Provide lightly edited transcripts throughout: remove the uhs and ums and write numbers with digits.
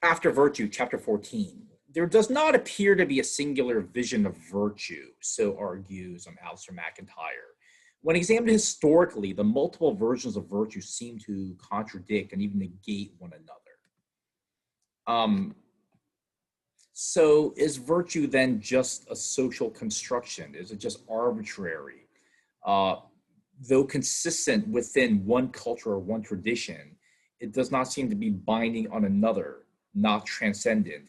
After virtue, chapter 14. There does not appear to be a singular vision of virtue, so argues Alistair McIntyre. When examined historically, the multiple versions of virtue seem to contradict and even negate one another. So is virtue then just a social construction? Is it just arbitrary? Though consistent within one culture or one tradition, it does not seem to be binding on another, not transcendent.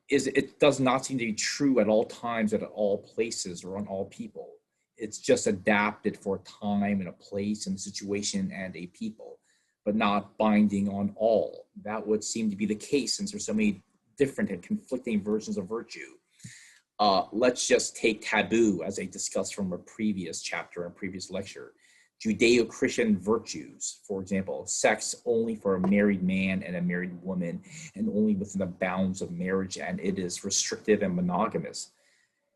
It does not seem to be true at all times, at all places, or on all people. It's just adapted for a time and a place and a situation and a people, but not binding on all. That would seem to be the case since there's so many different and conflicting versions of virtue. Let's just take taboo, as I discussed from a previous chapter and previous lecture. Judeo-Christian virtues, for example, sex only for a married man and a married woman, and only within the bounds of marriage, and it is restrictive and monogamous.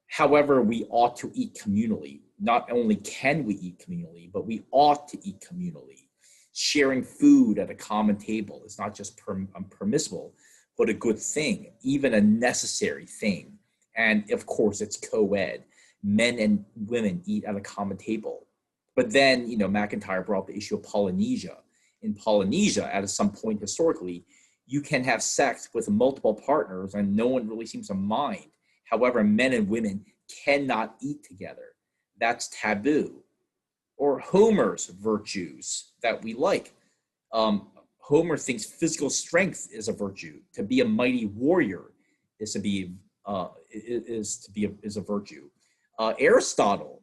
However, we ought to eat communally. Not only can we eat communally, but we ought to eat communally. Sharing food at a common table is not just permissible, but a good thing, even a necessary thing. And of course, it's co-ed. Men and women eat at a common table. But then, McIntyre brought up the issue of Polynesia. In Polynesia, at some point historically, you can have sex with multiple partners and no one really seems to mind. However, men and women cannot eat together. That's taboo. Or Homer's virtues that we like. Homer thinks physical strength is a virtue. To be a mighty warrior is a virtue. Aristotle,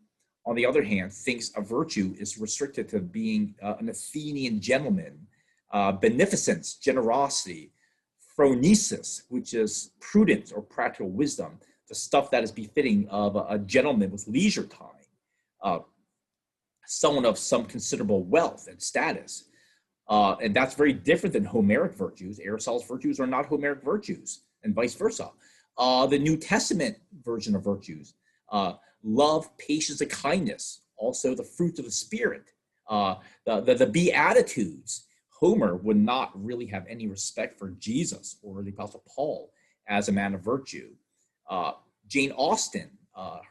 on the other hand, thinks a virtue is restricted to being an Athenian gentleman, beneficence, generosity, phronesis, which is prudence or practical wisdom, the stuff that is befitting of a gentleman with leisure time, someone of some considerable wealth and status. And that's very different than Homeric virtues. Aristotle's virtues are not Homeric virtues, and vice versa. The New Testament version of virtues, love, patience, and kindness, also the fruits of the Spirit, the Beatitudes. Homer would not really have any respect for Jesus or the Apostle Paul as a man of virtue. Jane Austen,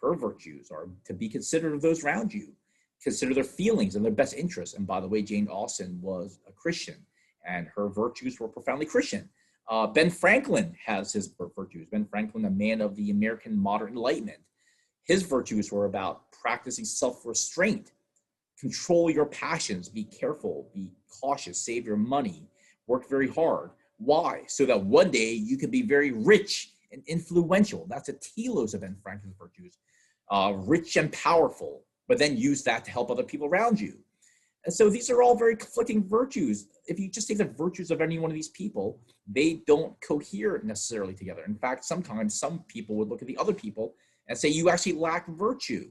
her virtues are to be considerate of those around you, consider their feelings and their best interests. And by the way, Jane Austen was a Christian, and her virtues were profoundly Christian. Ben Franklin has his virtues. Ben Franklin, a man of the American modern Enlightenment. His virtues were about practicing self-restraint, control your passions, be careful, be cautious, save your money, work very hard. Why? So that one day you can be very rich and influential. That's a telos of Ben Franklin's virtues. Rich and powerful, but then use that to help other people around you. And so these are all very conflicting virtues. If you just take the virtues of any one of these people, they don't cohere necessarily together. In fact, sometimes some people would look at the other people and say, you actually lack virtue.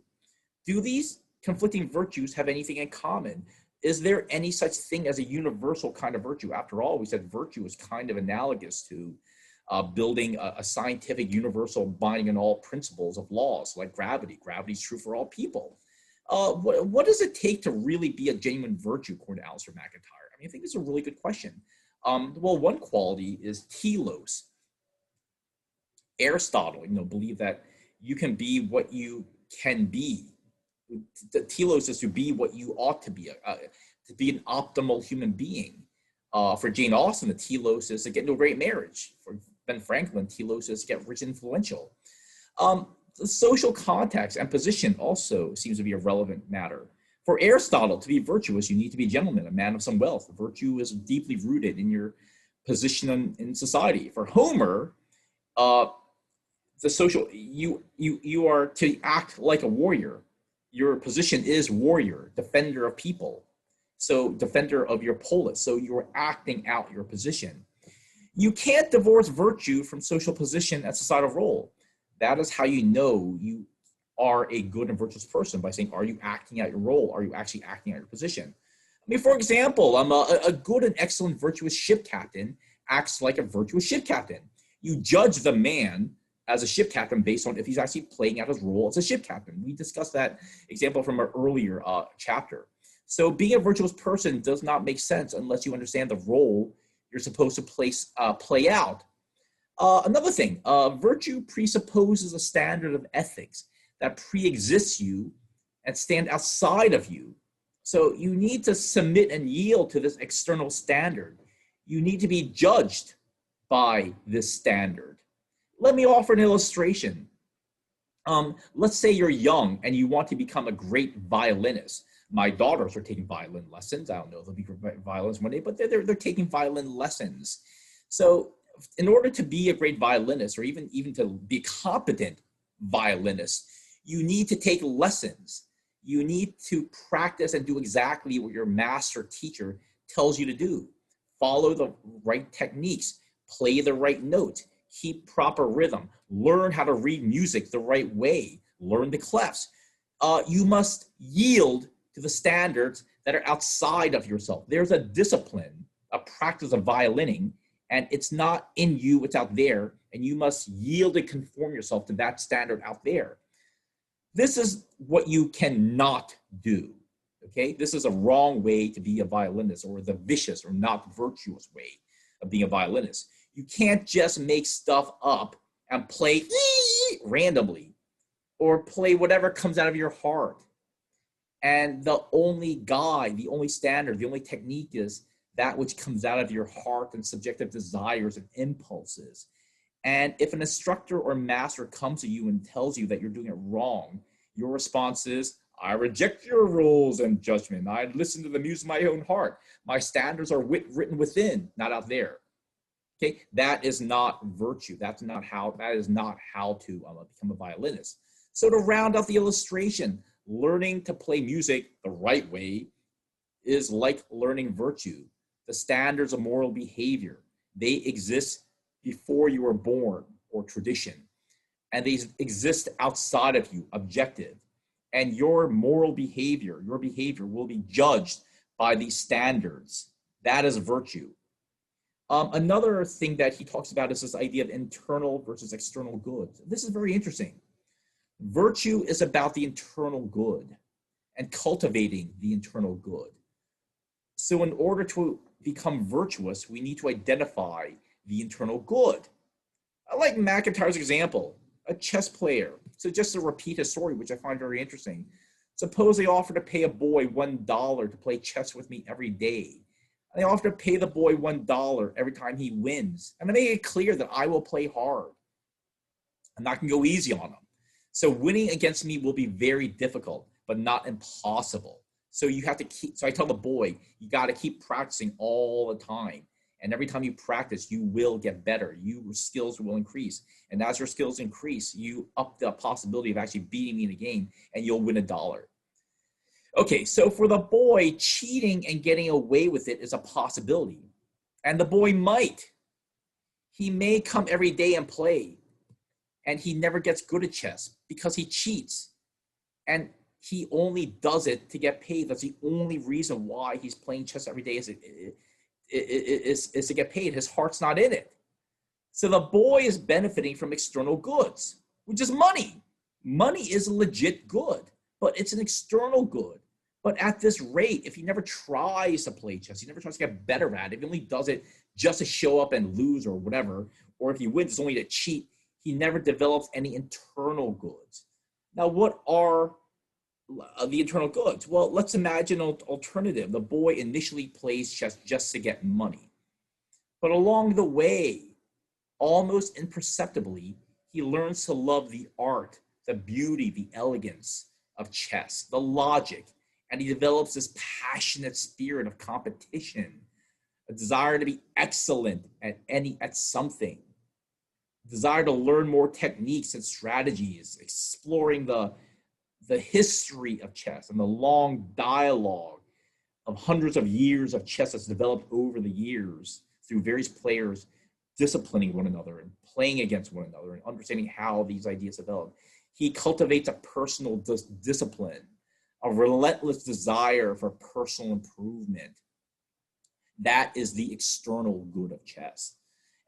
Do these conflicting virtues have anything in common? Is there any such thing as a universal kind of virtue? After all, we said virtue is kind of analogous to building a scientific universal binding on all principles of laws, like gravity. Gravity is true for all people. What does it take to really be a genuine virtue, according to Alistair McIntyre? I think this is a really good question. Well, one quality is telos. Aristotle, believed that you can be what you can be. The telos is to be what you ought to be an optimal human being. For Jane Austen, the telos is to get into a great marriage. For Ben Franklin, telos is to get rich and influential. The social context and position also seems to be a relevant matter. For Aristotle, to be virtuous, you need to be a gentleman, a man of some wealth. Virtue is deeply rooted in your position in society. For Homer, the social, you are to act like a warrior. Your position is warrior, defender of people. So defender of your polis. So you're acting out your position. You can't divorce virtue from social position and societal role. That is how you know you are a good and virtuous person, by saying, are you acting out your role? Are you actually acting out your position? For example, I'm a good and excellent virtuous ship captain acts like a virtuous ship captain. You judge the man as a ship captain based on if he's actually playing out his role as a ship captain. We discussed that example from our earlier chapter. So being a virtuous person does not make sense unless you understand the role you're supposed to play out. Another thing, virtue presupposes a standard of ethics that pre-exists you and stand outside of you. So you need to submit and yield to this external standard. You need to be judged by this standard. Let me offer an illustration. Let's say you're young and you want to become a great violinist. My daughters are taking violin lessons. I don't know if they'll be great violinists one day, but they're taking violin lessons. So in order to be a great violinist, or even to be a competent violinist, you need to take lessons. You need to practice and do exactly what your master teacher tells you to do. Follow the right techniques, play the right notes, keep proper rhythm, learn how to read music the right way, learn the clefs. You must yield to the standards that are outside of yourself. There's a discipline, a practice of violining, and it's not in you, it's out there, and you must yield and conform yourself to that standard out there. This is what you cannot do, okay? This is a wrong way to be a violinist, or the vicious or not virtuous way of being a violinist. You can't just make stuff up and play randomly, or play whatever comes out of your heart. And the only guide, the only standard, the only technique is that which comes out of your heart and subjective desires and impulses. And if an instructor or master comes to you and tells you that you're doing it wrong, your response is, I reject your rules and judgment. I listen to the muse of my own heart. My standards are written within, not out there. Okay, that is not virtue. That is not how to become a violinist. So to round out the illustration, learning to play music the right way is like learning virtue. The standards of moral behavior, they exist before you were born, or tradition, and they exist outside of you, objective. And your moral behavior, your behavior will be judged by these standards. That is virtue. Another thing that he talks about is this idea of internal versus external goods. This is very interesting. Virtue is about the internal good and cultivating the internal good. So in order to become virtuous, we need to identify the internal good. I like McIntyre's example, a chess player. So just to repeat his story, which I find very interesting. Suppose they offer to pay a boy $1 to play chess with me every day. They offer to pay the boy $1 every time he wins. And they make it clear that I will play hard. I'm not going to go easy on him. So winning against me will be very difficult, but not impossible. So you have to so I tell the boy, you got to keep practicing all the time. And every time you practice, you will get better. Your skills will increase. And as your skills increase, you up the possibility of actually beating me in a game, and you'll win $1. Okay, so for the boy, cheating and getting away with it is a possibility. And the boy might. He may come every day and play, and he never gets good at chess because he cheats. And he only does it to get paid. That's the only reason why he's playing chess every day is to get paid. His heart's not in it. So the boy is benefiting from external goods, which is money. Money is a legit good, but it's an external good. But at this rate, if he never tries to play chess, he never tries to get better at it, if he only does it just to show up and lose or whatever, or if he wins, it's only to cheat, he never develops any internal goods. Now, what are the internal goods? Well, let's imagine an alternative. The boy initially plays chess just to get money. But along the way, almost imperceptibly, he learns to love the art, the beauty, the elegance of chess, the logic, and he develops this passionate spirit of competition, a desire to be excellent at something, desire to learn more techniques and strategies, exploring the history of chess and the long dialogue of hundreds of years of chess that's developed over the years through various players disciplining one another and playing against one another and understanding how these ideas develop. He cultivates a personal discipline, a relentless desire for personal improvement. That is the external good of chess.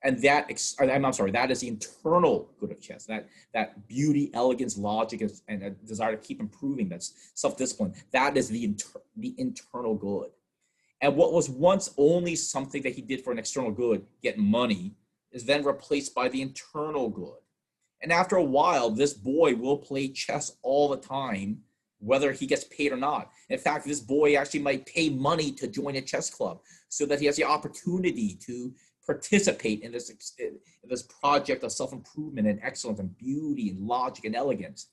And that is the internal good of chess. That beauty, elegance, logic, and a desire to keep improving, that's self-discipline. That is the internal good. And what was once only something that he did for an external good, get money, is then replaced by the internal good. And after a while, this boy will play chess all the time, whether he gets paid or not. In fact, this boy actually might pay money to join a chess club so that he has the opportunity to participate in this project of self-improvement and excellence and beauty and logic and elegance.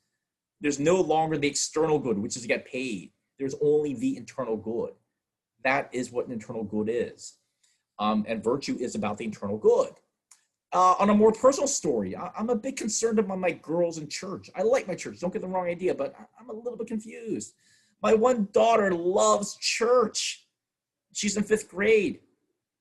There's no longer the external good, which is to get paid. There's only the internal good. That is what an internal good is. And virtue is about the internal good. On a more personal story, I'm a bit concerned about my girls in church. I like my church, don't get the wrong idea, but I'm a little bit confused. My one daughter loves church. She's in 5th grade.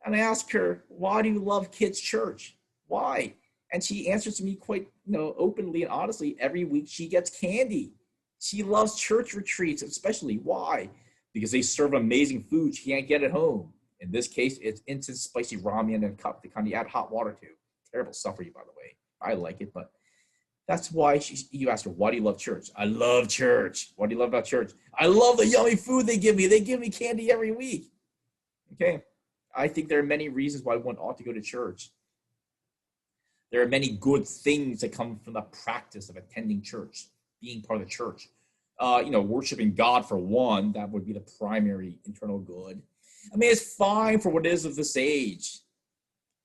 And I ask her, why do you love kids' church? Why? And she answers to me quite, openly and honestly. Every week she gets candy. She loves church retreats, especially. Why? Because they serve amazing food she can't get at home. In this case, it's instant spicy ramen and cup to kind of add hot water to. Terrible stuff for you, by the way. I like it, but that's why you ask her, why do you love church? I love church. What do you love about church? I love the yummy food they give me. They give me candy every week. Okay. I think there are many reasons why one ought to go to church. There are many good things that come from the practice of attending church, being part of the church. Worshiping God for one, that would be the primary internal good. I mean, it's fine for what it is of this age.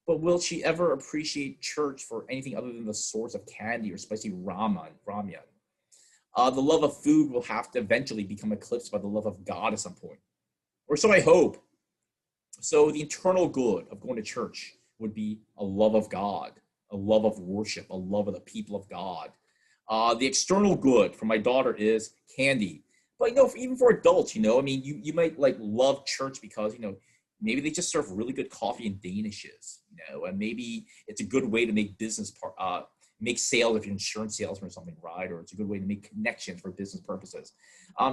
But will she ever appreciate church for anything other than the source of candy or spicy ramen? The love of food will have to eventually become eclipsed by the love of God at some point. Or so I hope. So the internal good of going to church would be a love of God, a love of worship, a love of the people of God. The external good for my daughter is candy. But, even for adults, you might love church because, maybe they just serve really good coffee and danishes, and maybe it's a good way to make make sales if you're insurance salesman or something, right? Or it's a good way to make connections for business purposes.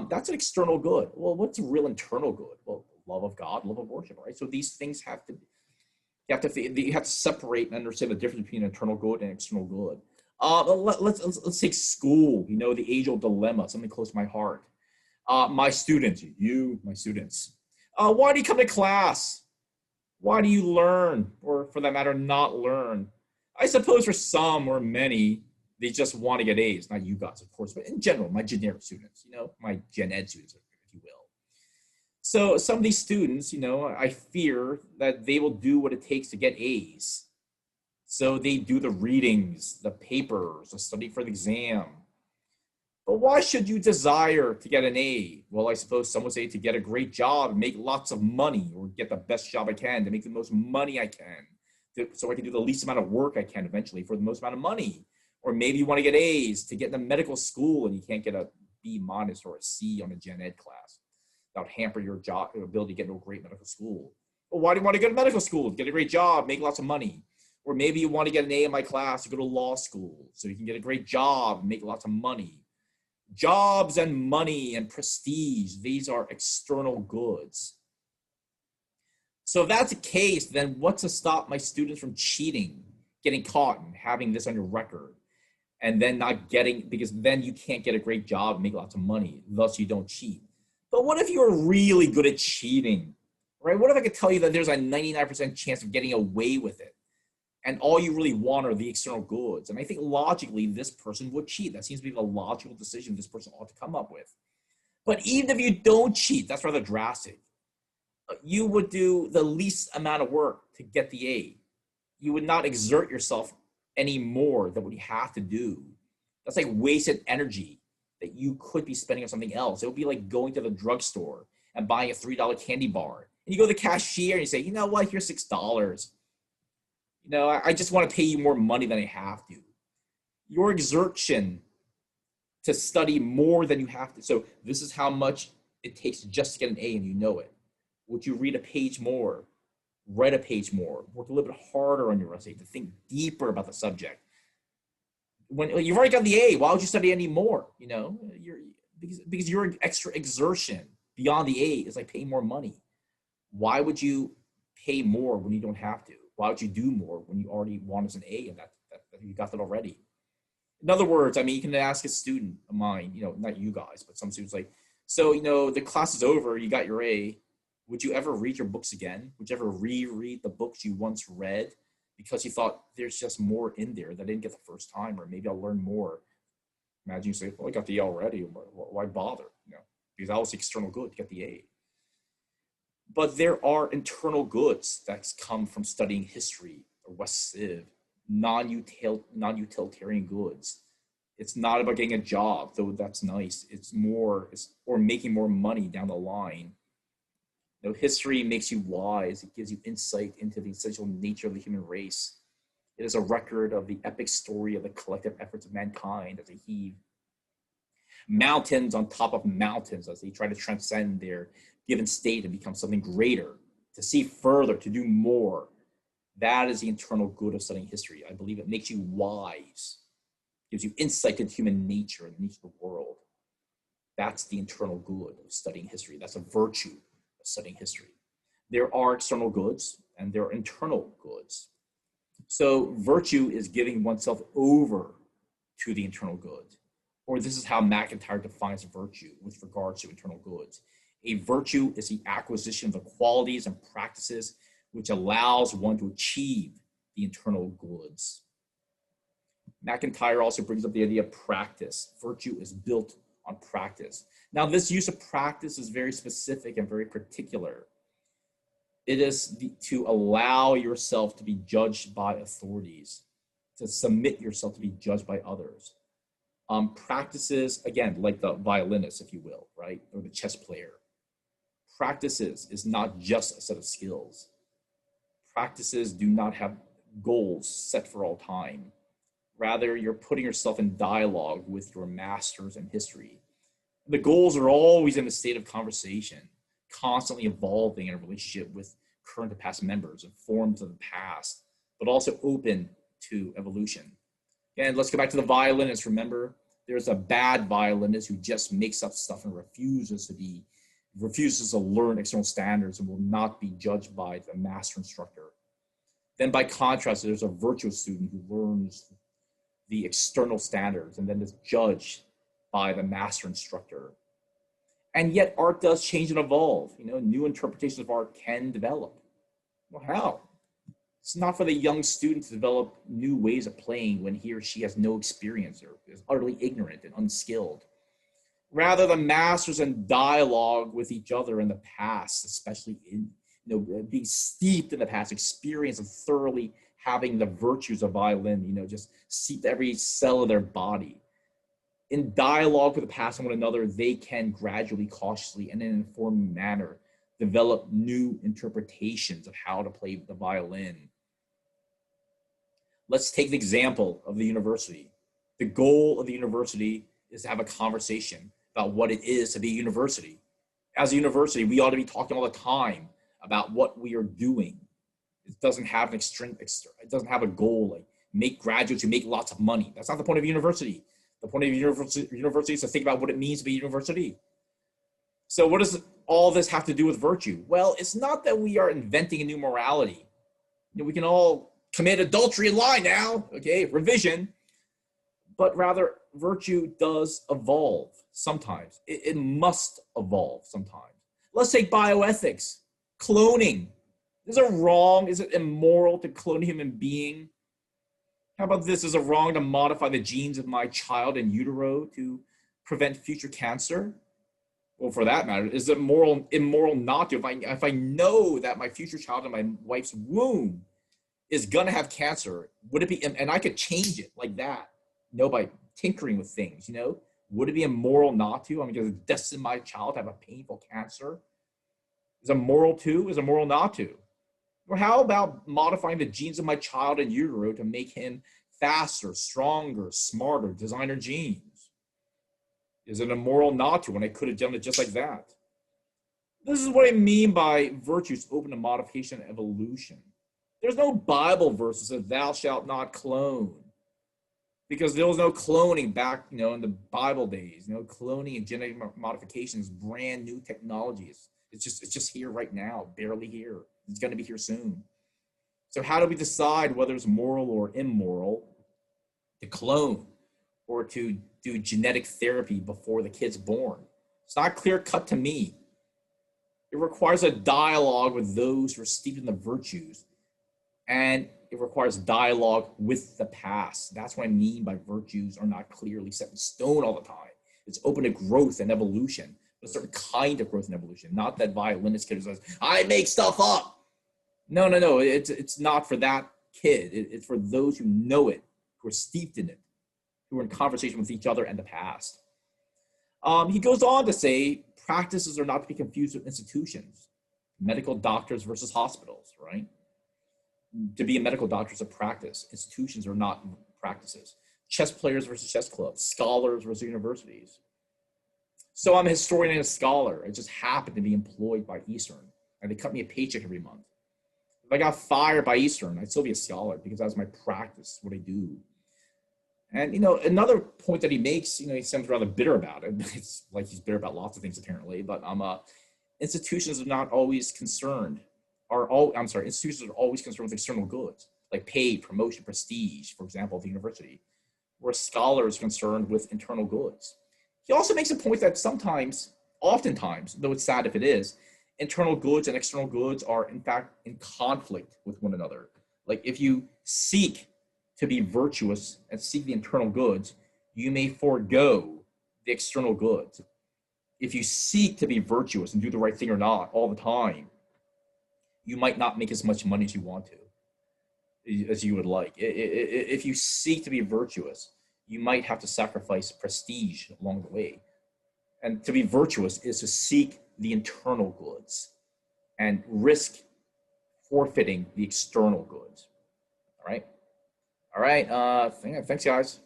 That's an external good. Well, what's a real internal good? Well, love of God, love of worship, right? So these things you have to separate and understand the difference between internal good and external good. Let's take school, the age-old dilemma, something close to my heart. My students, why do you come to class? Why do you learn? Or for that matter, not learn? I suppose for some or many, they just want to get A's, not you guys, of course, but in general, my generic students, my gen ed students, if you will. So some of these students, I fear that they will do what it takes to get A's. So they do the readings, the papers, the study for the exam. But why should you desire to get an A? Well, I suppose some would say to get a great job, make lots of money, or get the best job I can, to make the most money I can, so I can do the least amount of work I can eventually for the most amount of money. Or maybe you want to get A's to get into medical school and you can't get a B- or a C on a gen ed class. That would hamper your ability to get into a great medical school. Well, why do you want to go to medical school? To get a great job, make lots of money. Or maybe you want to get an A in my class to go to law school so you can get a great job, make lots of money. Jobs and money and prestige, these are external goods. So if that's the case, then what's to stop my students from cheating, getting caught and having this on your record, and then not getting, because then you can't get a great job and make lots of money, thus you don't cheat. But what if you're really good at cheating, right? What if I could tell you that there's a 99% chance of getting away with it? And all you really want are the external goods. And I think logically, this person would cheat. That seems to be the logical decision this person ought to come up with. But even if you don't cheat, that's rather drastic. You would do the least amount of work to get the A. You would not exert yourself any more than what you have to do. That's like wasted energy that you could be spending on something else. It would be like going to the drugstore and buying a $3 candy bar. And you go to the cashier and you say, you know what, here's $6. I just want to pay you more money than I have to. Your exertion to study more than you have to. So this is how much it takes just to get an A and you know it. Would you read a page more, write a page more, work a little bit harder on your essay to think deeper about the subject? When you've already got the A, why would you study any more? Because your extra exertion beyond the A is like paying more money. Why would you pay more when you don't have to? Why would you do more when you already want an A and that you got that already? In other words, I mean, you can ask a student of mine, not you guys, but some students like, so, the class is over, you got your A. Would you ever read your books again? Would you ever reread the books you once read because you thought there's just more in there that I didn't get the first time, or maybe I'll learn more? Imagine you say, well, I got the A already. Why bother? Because that was the external good to get the A. But there are internal goods that come from studying history or West Civ, non-utilitarian goods. It's not about getting a job, though that's nice. Or making more money down the line. History makes you wise. It gives you insight into the essential nature of the human race. It is a record of the epic story of the collective efforts of mankind as they heave mountains on top of mountains as they try to transcend their given state and become something greater, to see further, to do more. That is the internal good of studying history. I believe it makes you wise, gives you insight into human nature and the nature of the world. That's the internal good of studying history. That's a virtue of studying history. There are external goods and there are internal goods. So virtue is giving oneself over to the internal good. Or this is how MacIntyre defines virtue with regards to internal goods. A virtue is the acquisition of the qualities and practices which allows one to achieve the internal goods. MacIntyre also brings up the idea of practice. Virtue is built on practice. Now, this use of practice is very specific and very particular. It is to allow yourself to be judged by authorities, to submit yourself to be judged by others. Practices, again, like the violinist, if you will, right? Or the chess player. Practices is not just a set of skills. Practices do not have goals set for all time. Rather, you're putting yourself in dialogue with your masters in history. The goals are always in a state of conversation, constantly evolving in a relationship with current and past members and forms of the past, but also open to evolution. And let's go back to the violinist. Remember, there's a bad violinist who just makes up stuff and refuses to learn external standards and will not be judged by the master instructor. Then by contrast, there's a virtuous student who learns the external standards and then is judged by the master instructor. And yet art does change and evolve. New interpretations of art can develop. Well, how? It's not for the young student to develop new ways of playing when he or she has no experience or is utterly ignorant and unskilled. Rather, the masters in dialogue with each other in the past, especially in being steeped in the past experience of thoroughly having the virtues of violin, just seep every cell of their body. In dialogue with the past and one another, they can gradually, cautiously, and in an informed manner develop new interpretations of how to play the violin. Let's take the example of the university. The goal of the university is to have a conversation about what it is to be a university. As a university, we ought to be talking all the time about what we are doing. It doesn't have it doesn't have a goal like make graduates who make lots of money. That's not the point of university. The point of university is to think about what it means to be a university. So what does all this have to do with virtue? Well, it's not that we are inventing a new morality. We can all commit adultery and lie now, okay, revision. But rather, virtue does evolve sometimes. It must evolve sometimes. Let's take bioethics, cloning. Is it wrong? Is it immoral to clone a human being? How about this? Is it wrong to modify the genes of my child in utero to prevent future cancer? Well, for that matter, is it immoral not to? If I know that my future child in my wife's womb is gonna have cancer, would it be, and I could change it like that, by tinkering with things, would it be immoral not to? Because it's destined my child to have a painful cancer. Is it moral to? Is it moral not to? Or how about modifying the genes of my child in utero to make him faster, stronger, smarter, designer genes? Is it immoral not to when I could have done it just like that? This is what I mean by virtues open to modification and evolution. There's no Bible verse that says thou shalt not clone. Because there was no cloning back, in the Bible days. Cloning and genetic modification is brand new technologies. It's just here right now, barely here. It's going to be here soon. So how do we decide whether it's moral or immoral to clone or to do genetic therapy before the kid's born? It's not clear cut to me. It requires a dialogue with those who are steeped in the virtues, and it requires dialogue with the past. That's what I mean by virtues are not clearly set in stone all the time. It's open to growth and evolution, a certain kind of growth and evolution, not that violinist kid who says, I make stuff up. No, no, no. It's not for that kid. It's for those who know it, who are steeped in it, who are in conversation with each other and the past. He goes on to say practices are not to be confused with institutions, medical doctors versus hospitals, right? To be a medical doctor is a practice. Institutions are not practices. Chess players versus chess clubs, scholars versus universities. So I'm a historian and a scholar. I just happen to be employed by Eastern, and they cut me a paycheck every month. If I got fired by Eastern, I'd still be a scholar because that's my practice, what I do. And, another point that he makes, he sounds rather bitter about it. It's like he's bitter about lots of things, apparently. But institutions are not always concerned, institutions are always concerned with external goods, like pay, promotion, prestige, for example, at the university, where a scholar is concerned with internal goods. He also makes a point that oftentimes, though it's sad if it is, internal goods and external goods are, in fact, in conflict with one another. Like if you seek to be virtuous and seek the internal goods, you may forego the external goods. If you seek to be virtuous and do the right thing or not all the time, you might not make as much money as you want to, as you would like. If you seek to be virtuous, you might have to sacrifice prestige along the way. And to be virtuous is to seek the internal goods and risk forfeiting the external goods. All right. Thanks, guys.